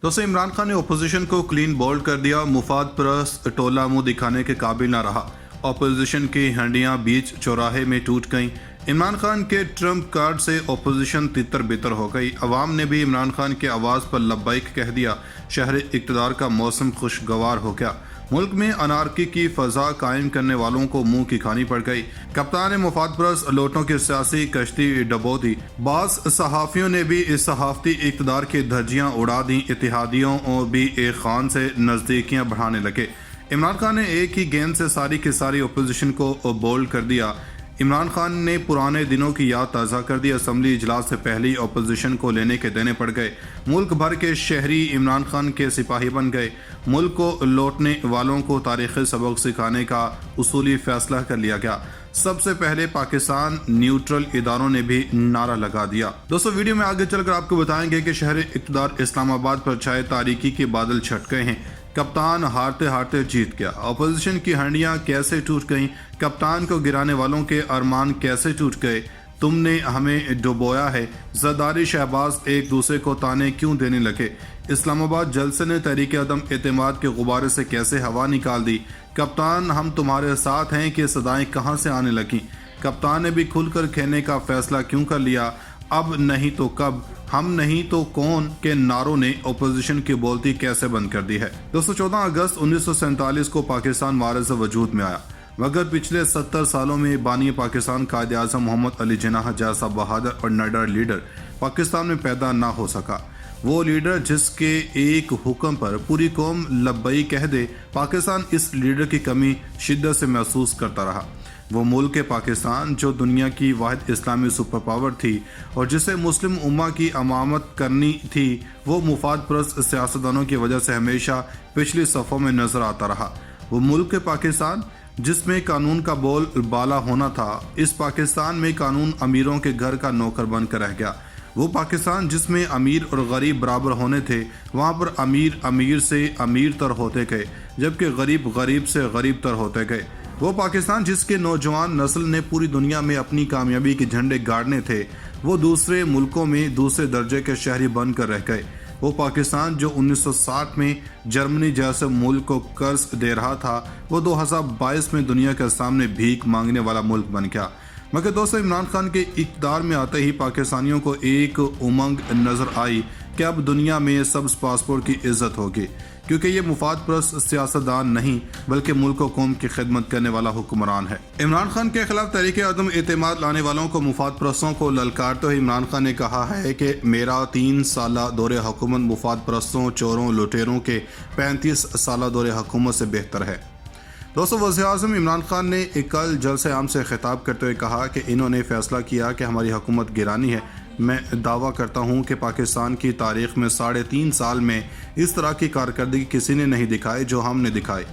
दोस्तों, इमरान खान ने अपोजिशन को क्लीन बोल्ड कर दिया। मुफाद परस्त टोला मुंह दिखाने के काबिल ना रहा। अपोजिशन की हंडियां बीच चौराहे में टूट गईं। इमरान खान के ट्रम्प कार्ड से अपोजिशन तितर बितर हो गई। अवाम ने भी इमरान खान के आवाज़ पर लब्बैक कह दिया। शहर इक़्तिदार का मौसम खुशगवार हो गया। मुल्क में अनारकी की फजा कायम करने वालों को मुंह की खानी पड़ गई। कप्तान मुफाद परस्त लोटों की सियासी कश्ती डबो दी। बाज़ सहाफ़ियों ने भी इस सहाफ़ती इक़्तिदार की धज्जियाँ उड़ा दी। इत्तेहादियों और भी एक खान से नज़दीकियाँ बढ़ाने लगे। इमरान खान ने एक ही गेंद से सारी की सारी अपोजिशन को बोल्ड कर दिया। इमरान खान ने पुराने दिनों की याद ताज़ा कर दी। असम्बली इजलास से पहले ही अपोजिशन को लेने के देने पड़ गए। मुल्क भर के शहरी इमरान खान के सिपाही बन गए। मुल्क को लौटने वालों को तारीख़ी सबक सिखाने का उसूली फैसला कर लिया गया। सबसे पहले पाकिस्तान न्यूट्रल इदारों ने भी नारा लगा दिया। दोस्तों, वीडियो में आगे चलकर आपको बताएंगे कि शहर इक़्तिदार इस्लामाबाद पर छाए तारीकी के बादल छट गए हैं। कप्तान हारते हारते जीत गया। अपोजिशन की हंडियां कैसे टूट गईं? कप्तान को गिराने वालों के अरमान कैसे टूट गए? तुमने हमें डुबोया है। जरदारी शहबाज एक दूसरे को ताने क्यों देने लगे? इस्लामाबाद जलसे ने तहरीक अदम एतमाद के गुब्बारे से कैसे हवा निकाल दी? कप्तान हम तुम्हारे साथ हैं कि सदाएं कहां से आने लगी? कप्तान ने भी खुलकर खेलने का फैसला क्यों कर लिया? अब नहीं तो कब, हम नहीं तो कौन के नारों ने अपोजिशन की बोलती कैसे बंद कर दी है। दोस्तों, 14 अगस्त 1947 को पाकिस्तान वारिस वजूद में आया, मगर पिछले 70 सालों में बानी पाकिस्तान कायद आज़म मोहम्मद अली जिन्नाह जैसा बहादुर और निडर लीडर पाकिस्तान में पैदा ना हो सका। वो लीडर जिसके एक हुक्म पर पूरी कौम लब्बई कह दे। पाकिस्तान इस लीडर की कमी शिद्दत से महसूस करता रहा। वो मुल्क पाकिस्तान जो दुनिया की वाहिद इस्लामी सुपर पावर थी और जिसे मुस्लिम उम्मा की अमामत करनी थी, वो मुफाद परस्त सियासतदानों की वजह से हमेशा पिछली सफ़ों में नजर आता रहा। वो मुल्क पाकिस्तान जिसमें कानून का बोल बाला होना था, इस पाकिस्तान में कानून अमीरों के घर का नौकर बनकर रह गया। वो पाकिस्तान जिसमें अमीर और गरीब बराबर होने थे, वहाँ पर अमीर अमीर से अमीर तर होते गए, जबकि गरीब गरीब से गरीब तर होते गए। वो पाकिस्तान जिसके नौजवान नस्ल ने पूरी दुनिया में अपनी कामयाबी के झंडे गाड़ने थे, वो दूसरे मुल्कों में दूसरे दर्जे के शहरी बनकर रह गए। वो पाकिस्तान जो 1960 में जर्मनी जैसे मुल्क को कर्ज दे रहा था, वो 2022 में दुनिया के सामने भीख मांगने वाला मुल्क बन गया। मगर दोस्तों, इमरान खान के इक़्तिदार में आते ही पाकिस्तानियों को एक उमंग नजर आई कि अब दुनिया में सब्ज़ पासपोर्ट की इज्जत होगी, क्योंकि ये मुफाद परस्त सियासतदान नहीं बल्कि मुल्क व कौम की खिदमत करने वाला हुक्मरान है। इमरान खान के खिलाफ तहरीक अदम एतमाद लाने वालों को मुफाद परस्तों को ललकारते हुए इमरान खान ने कहा है कि मेरा 3 साला दौरे हुकूमत मुफाद परस्तों, चोरों, लुटेरों के 35 साला दौरे हुकूमत से बेहतर है। दोस्तों, वज़ीर-ए-आज़म इमरान खान ने कल जलसे आम से खिताब करते हुए कहा कि इन्होंने फैसला किया कि हमारी हुकूमत गिरानी है। मैं दावा करता हूं कि पाकिस्तान की तारीख में 3.5 साल में इस तरह की कारकर्दगी किसी ने नहीं दिखाई जो हमने दिखाई।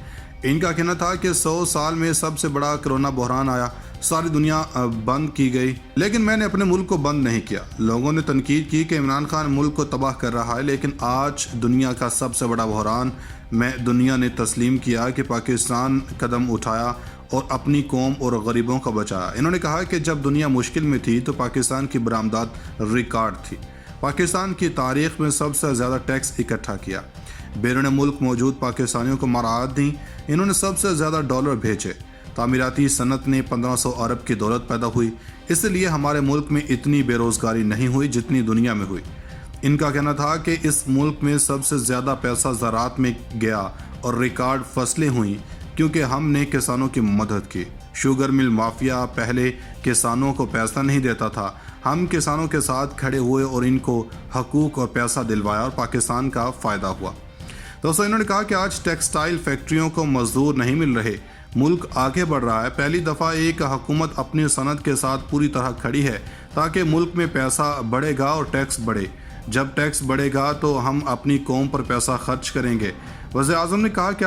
इनका कहना था कि 100 साल में सबसे बड़ा कोरोना बहरान आया, सारी दुनिया बंद की गई, लेकिन मैंने अपने मुल्क को बंद नहीं किया। लोगों ने तनकीद की कि इमरान खान मुल्क को तबाह कर रहा है, लेकिन आज दुनिया का सबसे बड़ा बहरान में दुनिया ने तस्लीम किया कि पाकिस्तान कदम उठाया और अपनी कौम और गरीबों का बचाया। इन्होंने कहा कि जब दुनिया मुश्किल में थी तो पाकिस्तान की बरामदात रिकॉर्ड थी। पाकिस्तान की तारीख में सबसे ज़्यादा टैक्स इकट्ठा किया, बैरून मुल्क मौजूद पाकिस्तानियों को मराहत दी। इन्होंने सबसे ज़्यादा डॉलर भेजे। तामीराती सनत ने 1500 अरब की दौलत पैदा हुई, इसलिए हमारे मुल्क में इतनी बेरोज़गारी नहीं हुई जितनी दुनिया में हुई। इनका कहना था कि इस मुल्क में सबसे ज़्यादा पैसा ज़राअत में गया और रिकॉर्ड फसलें हुई क्योंकि हमने किसानों की मदद की। शुगर मिल माफिया पहले किसानों को पैसा नहीं देता था, हम किसानों के साथ खड़े हुए और इनको हकूक़ और पैसा दिलवाया और पाकिस्तान का फ़ायदा हुआ। दोस्तों, इन्होंने कहा कि आज टेक्सटाइल फैक्ट्रियों को मजदूर नहीं मिल रहे, मुल्क आगे बढ़ रहा है। पहली दफ़ा एक हुकूमत अपनी सनत के साथ पूरी तरह खड़ी है ताकि मुल्क में पैसा बढ़ेगा और टैक्स बढ़े। जब टैक्स बढ़ेगा तो हम अपनी कौम पर पैसा खर्च करेंगे। वज़ीर-ए-आज़म ने कहा कि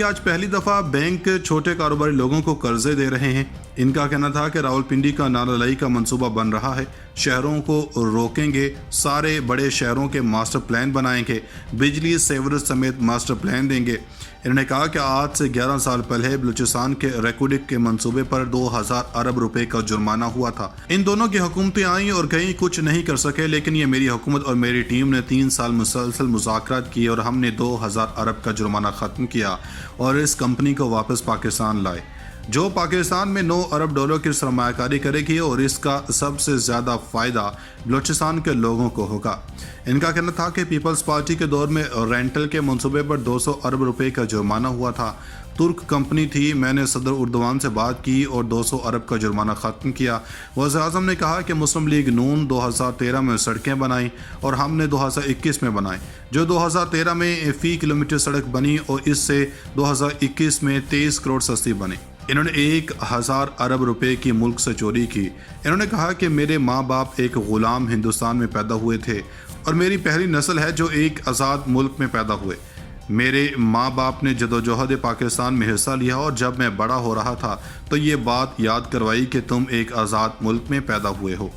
आज पहली दफ़ा बैंक छोटे कारोबारी लोगों को कर्जे दे रहे हैं। इनका कहना था कि रावलपिंडी का नालालाई का मंसूबा बन रहा है, शहरों को रोकेंगे, सारे बड़े शहरों के मास्टर प्लान बनाएंगे, बिजली सेवरेज समेत मास्टर प्लान देंगे। इन्होंने कहा कि आज से 11 साल पहले बलूचिस्तान के रेकोडिक के मंसूबे पर 2000 अरब रुपए का जुर्माना हुआ था। इन दोनों की हुकूमतें आईं और कहीं कुछ नहीं कर सके, लेकिन ये मेरी हुकूमत और मेरी टीम ने 3 साल मुसलसल मुज़ाकरात किए और हमने 2000 अरब का जुर्माना ख़त्म किया और इस कंपनी को वापस पाकिस्तान लाए, जो पाकिस्तान में 9 अरब डॉलर की सरमायाकारी करेगी और इसका सबसे ज़्यादा फ़ायदा बलूचिस्तान के लोगों को होगा। इनका कहना था कि पीपल्स पार्टी के दौर में रेंटल के मंसूबे पर 200 अरब रुपए का जुर्माना हुआ था। तुर्क कंपनी थी, मैंने सदर उर्दवान से बात की और 200 अरब का जुर्माना ख़त्म किया। वज़ीर-ए-आज़म ने कहा कि मुस्लिम लीग नून 2013 में सड़कें बनाई और हमने 2021 में बनाई, जो 2013 में फ़ी किलोमीटर सड़क बनी और इससे 2021 में 23 करोड़ सस्ती बनी। इन्होंने 1000 अरब रुपए की मुल्क से चोरी की। इन्होंने कहा कि मेरे माँ बाप एक ग़ुलाम हिंदुस्तान में पैदा हुए थे और मेरी पहली नस्ल है जो एक आज़ाद मुल्क में पैदा हुए। मेरे माँ बाप ने जदोजहद पाकिस्तान में हिस्सा लिया और जब मैं बड़ा हो रहा था तो ये बात याद करवाई कि तुम एक आज़ाद मुल्क में पैदा हुए हो।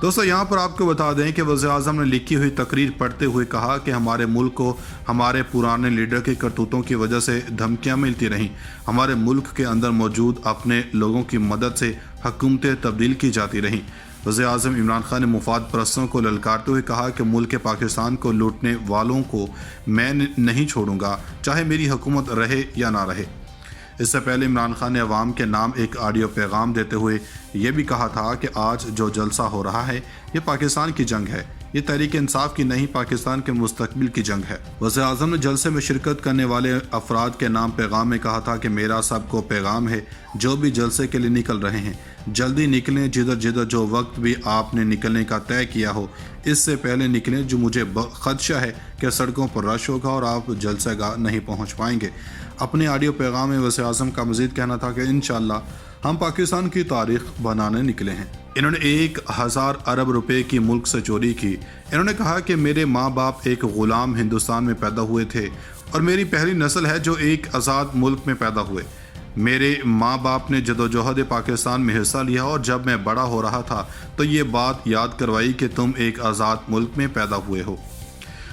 दोस्तों, यहाँ पर आपको बता दें कि वज़ीर-ए-आज़म ने लिखी हुई तकरीर पढ़ते हुए कहा कि हमारे मुल्क को हमारे पुराने लीडर के करतूतों की वजह से धमकियाँ मिलती रहीं। हमारे मुल्क के अंदर मौजूद अपने लोगों की मदद से हुकूमतें तब्दील की जाती रहीं। वज़ीर-ए-आज़म इमरान खान ने मुफाद परस्तों को ललकारते हुए कहा कि मुल्क पाकिस्तान को लूटने वालों को मैं नहीं छोड़ूंगा, चाहे मेरी हुकूमत रहे या ना रहे। इससे पहले इमरान खान ने अवाम के नाम एक ऑडियो पैगाम देते हुए ये भी कहा था कि आज जो जलसा हो रहा है ये पाकिस्तान की जंग है, ये तहरीक इंसाफ की नहीं, पाकिस्तान के मुस्तकबिल की जंग है। वज़ीर-ए-आज़म ने जलसे में शिरकत करने वाले अफराद के नाम पैगाम में कहा था कि मेरा सबको पैगाम है, जो भी जलसे के लिए निकल रहे हैं जल्दी निकलें, जिधर जिधर जो वक्त भी आपने निकलने का तय किया हो इससे पहले निकलें, जो मुझे खदशा है कि सड़कों पर रश होगा और आप जलसेगाह नहीं पहुँच पाएंगे। अपने ऑडियो पैगाम में वज़ीर-ए-आज़म का मज़ीद कहना था कि इंशाअल्लाह हम पाकिस्तान की तारीख बनाने निकले हैं। इन्होंने 1000 अरब रुपए की मुल्क से चोरी की। इन्होंने कहा कि मेरे माँ बाप एक ग़ुलाम हिंदुस्तान में पैदा हुए थे और मेरी पहली नस्ल है जो एक आज़ाद मुल्क में पैदा हुए। मेरे माँ बाप ने जदोजहद पाकिस्तान में हिस्सा लिया और जब मैं बड़ा हो रहा था तो ये बात याद करवाई कि तुम एक आज़ाद मुल्क में पैदा हुए हो।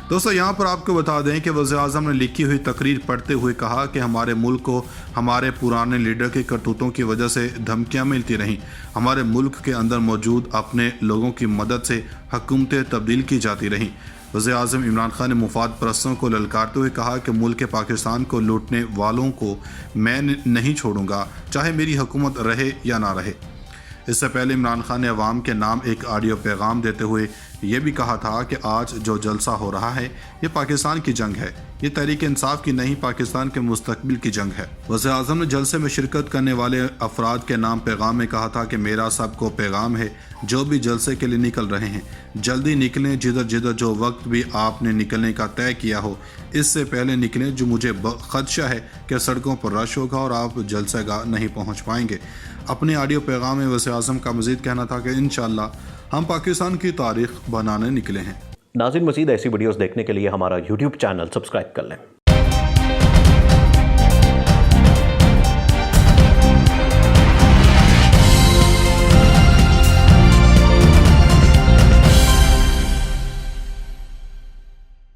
दोस्तों, यहाँ पर आपको बता दें कि वज़ीर-ए-आज़म ने लिखी हुई तकरीर पढ़ते हुए कहा कि हमारे मुल्क को हमारे पुराने लीडर के करतूतों की वजह से धमकियाँ मिलती रहीं। हमारे मुल्क के अंदर मौजूद अपने लोगों की मदद से हुकूमतें तब्दील की जाती रहीं। वज़ीर-ए-आज़म इमरान खान ने मुफाद परस्तों को ललकारते हुए कहा कि मुल्क पाकिस्तान को लूटने वालों को मैं नहीं छोड़ूंगा, चाहे मेरी हुकूमत रहे या ना रहे। इससे पहले इमरान खान ने अवाम के नाम एक ऑडियो पैगाम देते हुए ये भी कहा था कि आज जो जलसा हो रहा है ये पाकिस्तान की जंग है, ये तहरीक इंसाफ की नहीं, पाकिस्तान के मुस्तकबिल की जंग है। वज़ीर-ए-आज़म ने जलसे में शिरकत करने वाले अफराद के नाम पैगाम में कहा था कि मेरा सबको पैगाम है, जो भी जलसे के लिए निकल रहे हैं जल्दी निकलें, जिधर जिधर जो वक्त भी आपने निकलने का तय किया हो इससे पहले निकलें, जो मुझे खदशा है कि सड़कों पर रश होगा और आप जलसेगाह नहीं पहुँच पाएंगे। अपने ऑडियो पैगाम में वज़ीर-ए-आज़म का मज़ीद कहना था कि इंशाअल्लाह हम पाकिस्तान की तारीख बनाने निकले हैं। नाज़रीन, मज़ीद ऐसी वीडियोस देखने के लिए हमारा YouTube चैनल सब्सक्राइब कर लें।